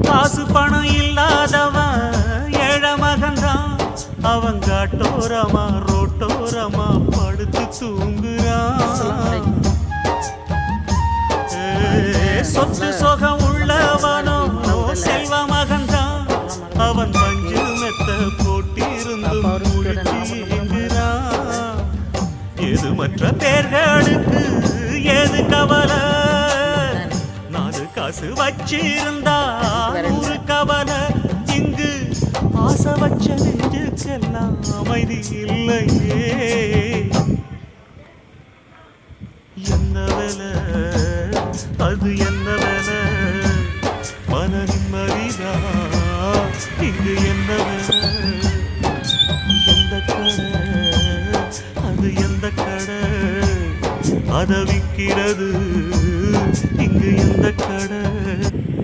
காசு பணம் இல்லாதவன் ஏழை மகன்தான். அவன் காட்டோரமா ரோட்டோரமா படுத்து தூங்குறான். சொத்து சொகம் உள்ளவனோ செல்வ மகன்தான். அவன் மஞ்சு மெத்த போட்டிருந்தும் முடிச்சுகிறான். எது மற்ற பேர்களுக்கு ஏது கவலை? நாலு காசு வச்சிருந்தா ஒரு கவலை. இங்கு ஆசை வச்ச நெஞ்சுக்கெல்லாம் அமைதி இல்லையே. என்ன வேலை அது என்ன வேலை? மன நிம்மதிதா இங்கு என்ன வேலை? எந்த கடை அது எந்த கடை? அதை விற்கிறது இங்கு எந்த கடை?